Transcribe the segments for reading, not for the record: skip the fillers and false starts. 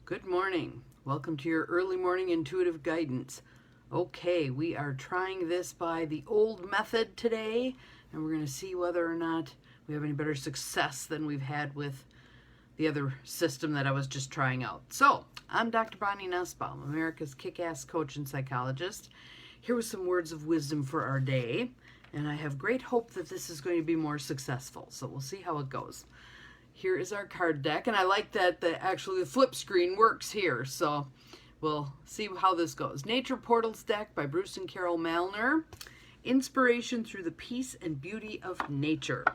Good morning. Welcome to your early morning intuitive guidance. Okay, we are trying this by the old method today, and we're going to see whether or not we have any better success than we've had with the other system that I was just trying out. So, I'm Dr. Bonnie Nussbaum, America's kick-ass coach and psychologist. Here with some words of wisdom for our day, and I have great hope that this is going to be more successful. So we'll see how it goes. Here is our card deck, and I like that actually the flip screen works here, so we'll see how this goes. Nature Portals deck by Bruce and Carol Malner. Inspiration through the peace and beauty of nature.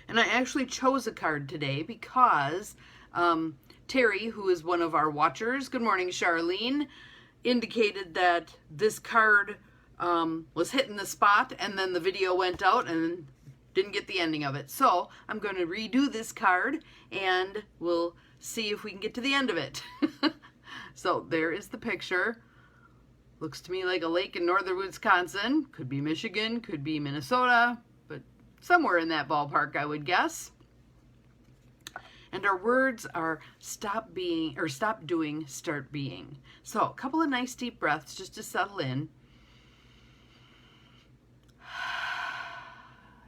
And I actually chose a card today because Terry, who is one of our watchers, good morning Charlene, indicated that this card was hitting the spot, and then the video went out and didn't get the ending of it. So I'm going to redo this card and we'll see if we can get to the end of it. So there is the picture. Looks to me like a lake in northern Wisconsin. Could be Michigan, could be Minnesota, but somewhere in that ballpark, I would guess. And our words are stop being, or stop doing, start being. So a couple of nice deep breaths just to settle in.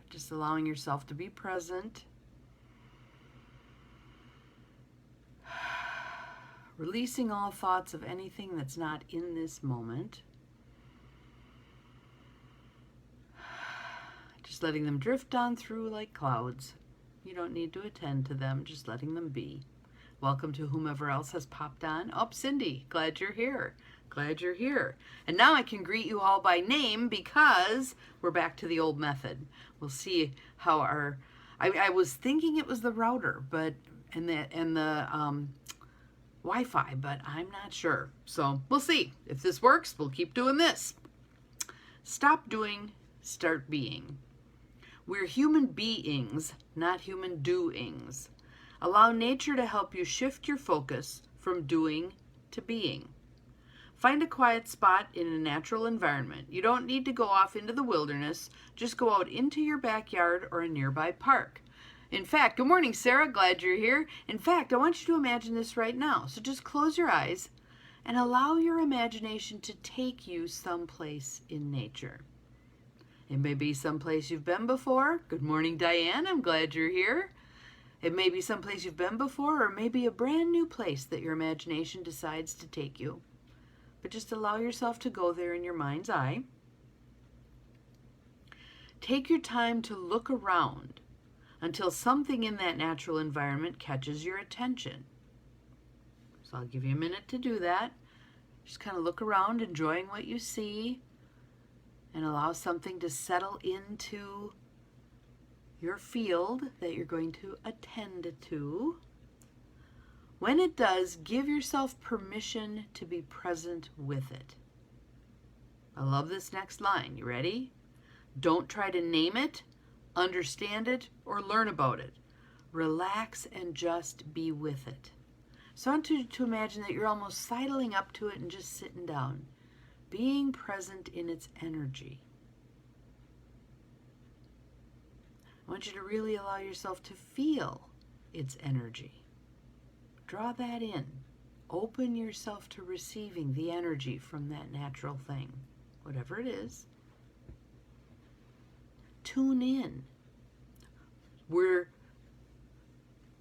Just allowing yourself to be present. Releasing all thoughts of anything that's not in this moment. Just letting them drift on through like clouds. You don't need to attend to them, just letting them be. Welcome to whomever else has popped on. Oh, Cindy, glad you're here. Glad you're here. And now I can greet you all by name because we're back to the old method. We'll see how our, I was thinking it was the router, but and the Wi-Fi, but I'm not sure. So we'll see. If this works, we'll keep doing this. Stop doing, start being. We're human beings, not human doings. Allow nature to help you shift your focus from doing to being. Find a quiet spot in a natural environment. You don't need to go off into the wilderness. Just go out into your backyard or a nearby park. In fact, good morning, Sarah. Glad you're here. In fact, I want you to imagine this right now. So just close your eyes and allow your imagination to take you someplace in nature. It may be someplace you've been before. Good morning, Diane. I'm glad you're here. It may be someplace you've been before, or maybe a brand new place that your imagination decides to take you. But just allow yourself to go there in your mind's eye. Take your time to look around until something in that natural environment catches your attention. So I'll give you a minute to do that. Just kind of look around, enjoying what you see, and allow something to settle into your field that you're going to attend to. When it does, give yourself permission to be present with it. I love this next line. You ready? Don't try to name it, understand it, or learn about it. Relax and just be with it. So I want you to imagine that you're almost sidling up to it and just sitting down, being present in its energy. I want you to really allow yourself to feel its energy. Draw that in. Open yourself to receiving the energy from that natural thing, whatever it is. Tune in. We're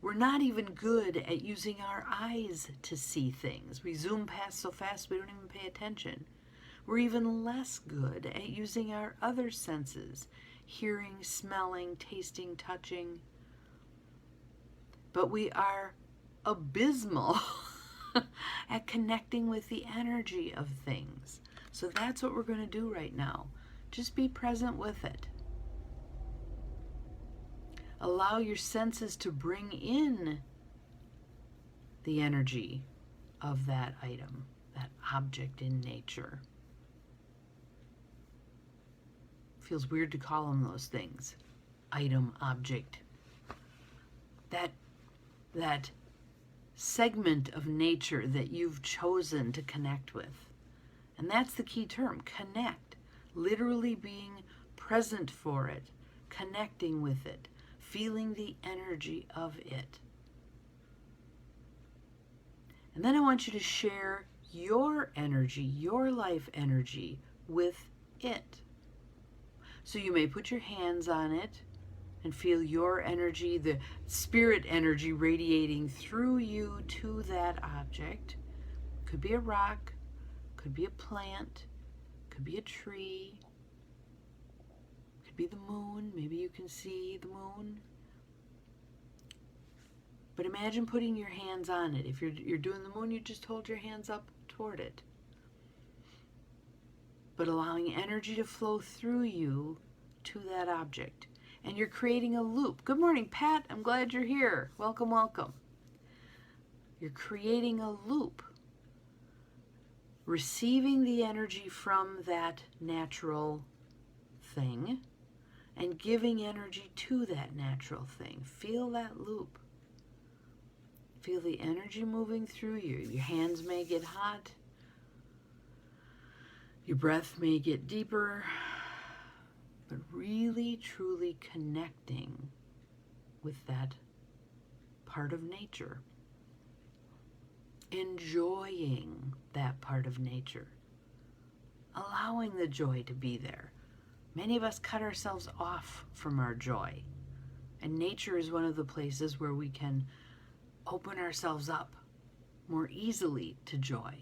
not even good at using our eyes to see things. We zoom past so fast we don't even pay attention. We're even less good at using our other senses, hearing, smelling, tasting, touching. But we are abysmal at connecting with the energy of things. So that's what we're going to do right now. Just be present with it. Allow your senses to bring in the energy of that item, that object in nature. Feels weird to call them those things. Item, object. That segment of nature that you've chosen to connect with. And that's the key term, connect. Literally being present for it, connecting with it, feeling the energy of it. And then I want you to share your energy, your life energy with it. So you may put your hands on it and feel your energy, the spirit energy radiating through you to that object. Could be a rock, could be a plant, could be a tree, could be the moon. Maybe you can see the moon. But imagine putting your hands on it. If you're doing the moon, you just hold your hands up toward it. But allowing energy to flow through you to that object. And you're creating a loop. Good morning, Pat. I'm glad you're here. Welcome, welcome. You're creating a loop. Receiving the energy from that natural thing and giving energy to that natural thing. Feel that loop. Feel the energy moving through you. Your hands may get hot. Your breath may get deeper. But really, truly connecting with that part of nature. Enjoying that part of nature. Allowing the joy to be there. Many of us cut ourselves off from our joy. And nature is one of the places where we can open ourselves up more easily to joy.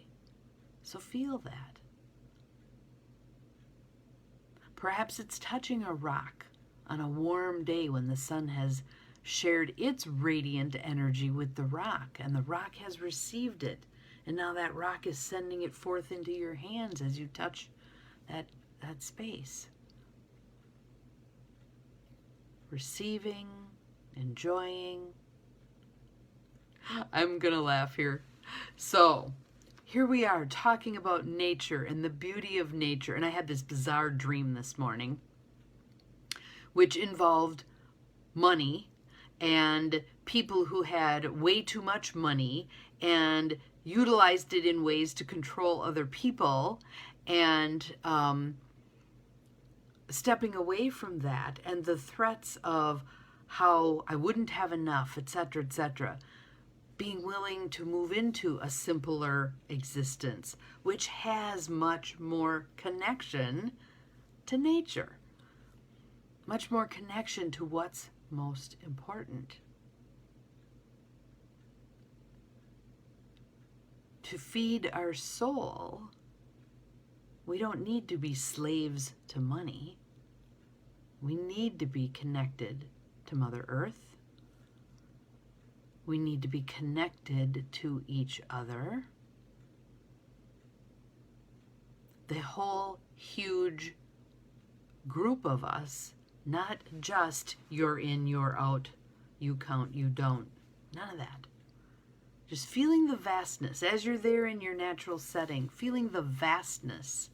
So feel that. Perhaps it's touching a rock on a warm day when the sun has shared its radiant energy with the rock, and the rock has received it. And now that rock is sending it forth into your hands as you touch that space. Receiving, enjoying. I'm gonna laugh here. So, here we are talking about nature and the beauty of nature. And I had this bizarre dream this morning, which involved money and people who had way too much money and utilized it in ways to control other people, and stepping away from that and the threats of how I wouldn't have enough, etc., etc., being willing to move into a simpler existence, which has much more connection to nature, much more connection to what's most important. To feed our soul, we don't need to be slaves to money. We need to be connected to Mother Earth. We need to be connected to each other. The whole huge group of us, not just you're in, you're out, you count, you don't. None of that. Just feeling the vastness as you're there in your natural setting, feeling the vastness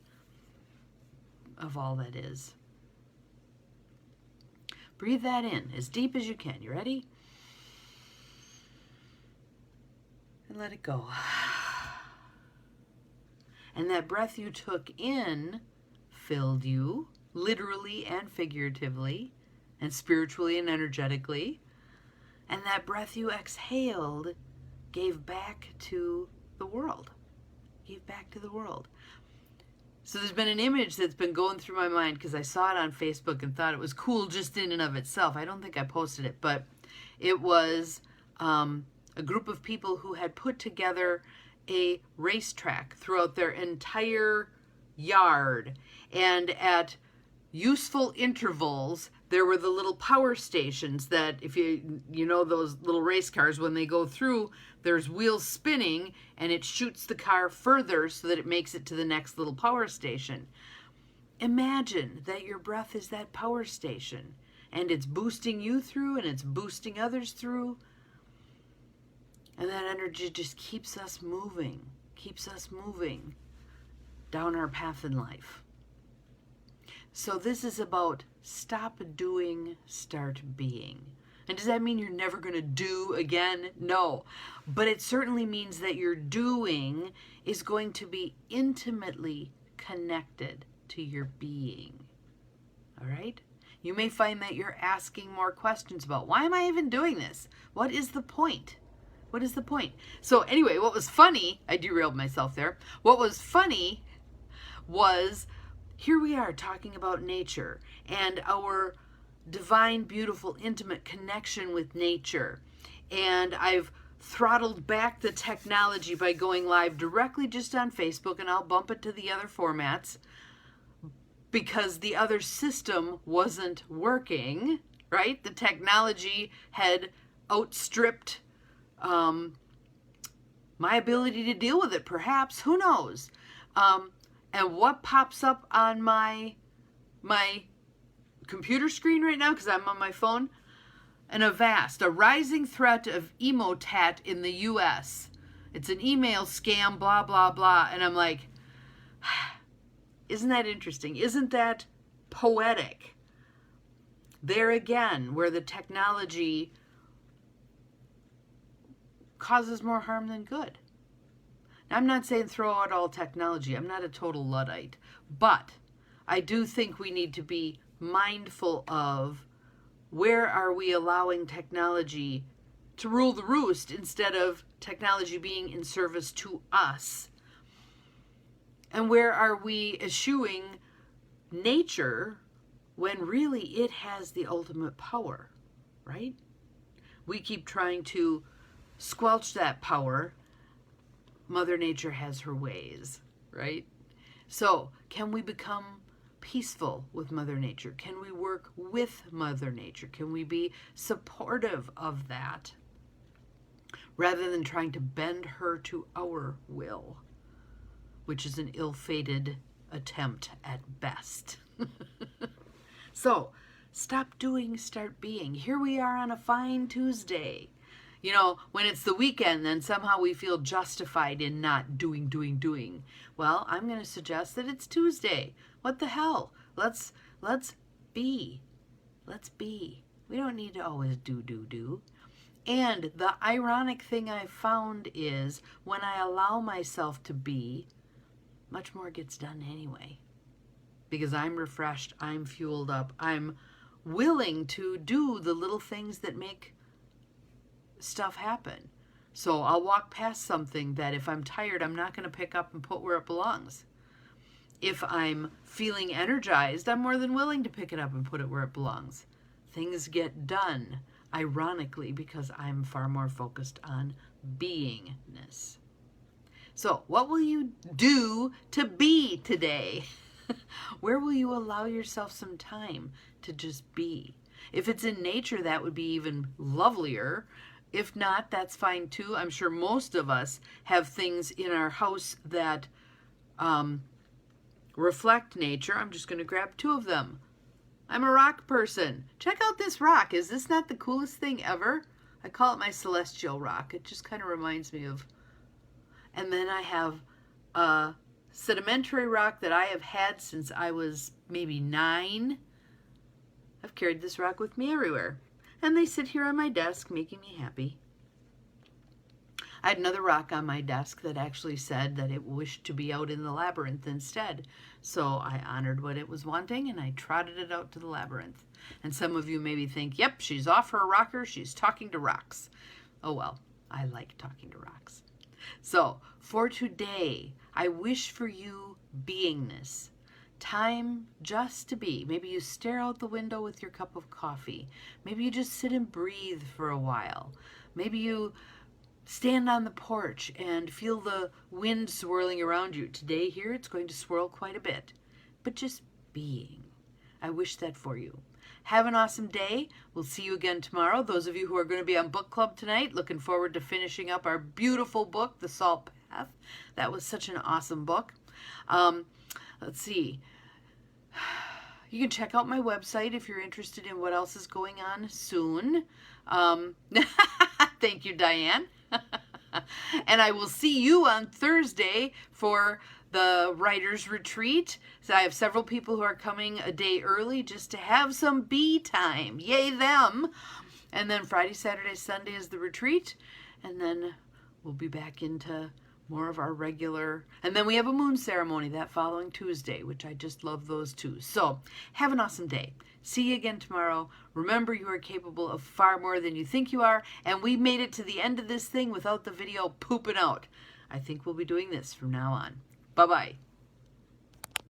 of all that is. Breathe that in as deep as you can. You ready? And let it go. And that breath you took in filled you, literally and figuratively, and spiritually and energetically. And that breath you exhaled gave back to the world. Gave back to the world. So there's been an image that's been going through my mind because I saw it on Facebook and thought it was cool just in and of itself. I don't think I posted it, but it was a group of people who had put together a racetrack throughout their entire yard. And at useful intervals, there were the little power stations that, if you know those little race cars, when they go through, there's wheels spinning and it shoots the car further so that it makes it to the next little power station. Imagine that your breath is that power station and it's boosting you through and it's boosting others through. And that energy just keeps us moving down our path in life. So this is about stop doing, start being. And does that mean you're never going to do again? No. But it certainly means that your doing is going to be intimately connected to your being. All right? You may find that you're asking more questions about, why am I even doing this? What is the point? What is the point? So anyway, what was funny, I derailed myself there. What was funny was here we are talking about nature and our divine, beautiful, intimate connection with nature. And I've throttled back the technology by going live directly just on Facebook, and I'll bump it to the other formats because the other system wasn't working, right? The technology had outstripped my ability to deal with it, perhaps. Who knows? And what pops up on my computer screen right now, because I'm on my phone? A rising threat of emotat in the U.S. It's an email scam, blah, blah, blah. And I'm like, isn't that interesting? Isn't that poetic? There again, where the technology causes more harm than good. Now, I'm not saying throw out all technology. I'm not a total Luddite. But I do think we need to be mindful of where are we allowing technology to rule the roost instead of technology being in service to us? And where are we eschewing nature when really it has the ultimate power, right? We keep trying to squelch that power. Mother Nature has her ways, right? So can we become peaceful with Mother Nature? Can we work with Mother Nature? Can we be supportive of that rather than trying to bend her to our will, which is an ill-fated attempt at best? So stop doing, start being. Here we are on a fine Tuesday. You know, when it's the weekend, then somehow we feel justified in not doing. Well, I'm going to suggest that it's Tuesday. What the hell? Let's be. Let's be. We don't need to always do. And the ironic thing I found is when I allow myself to be, much more gets done anyway. Because I'm refreshed, I'm fueled up, I'm willing to do the little things that make stuff happen. So I'll walk past something that if I'm tired, I'm not going to pick up and put where it belongs. If I'm feeling energized, I'm more than willing to pick it up and put it where it belongs. Things get done, ironically, because I'm far more focused on beingness. So what will you do to be today? Where will you allow yourself some time to just be? If it's in nature, that would be even lovelier. If not, that's fine too. I'm sure most of us have things in our house that reflect nature. I'm just going to grab two of them. I'm a rock person. Check out this rock. Is this not the coolest thing ever? I call it my celestial rock. It just kind of reminds me of... And then I have a sedimentary rock that I have had since I was maybe 9. I've carried this rock with me everywhere. And they sit here on my desk, making me happy. I had another rock on my desk that actually said that it wished to be out in the labyrinth instead. So I honored what it was wanting, and I trotted it out to the labyrinth. And some of you maybe think, yep, she's off her rocker, she's talking to rocks. Oh well, I like talking to rocks. So for today, I wish for you beingness. Time just to be. Maybe you stare out the window with your cup of coffee. Maybe you just sit and breathe for a while. Maybe you stand on the porch and feel the wind swirling around you. Today here, it's going to swirl quite a bit. But just being. I wish that for you. Have an awesome day. We'll see you again tomorrow. Those of you who are going to be on book club tonight, looking forward to finishing up our beautiful book, The Salt Path. That was such an awesome book. Let's see. You can check out my website if you're interested in what else is going on soon. Thank you, Diane. And I will see you on Thursday for the writer's retreat. So I have several people who are coming a day early just to have some bee time. Yay them. And then Friday, Saturday, Sunday is the retreat. And then we'll be back into more of our regular, and then we have a moon ceremony that following Tuesday, which I just love those too. So have an awesome day. See you again tomorrow. Remember, you are capable of far more than you think you are, and we made it to the end of this thing without the video pooping out. I think we'll be doing this from now on. Bye-bye.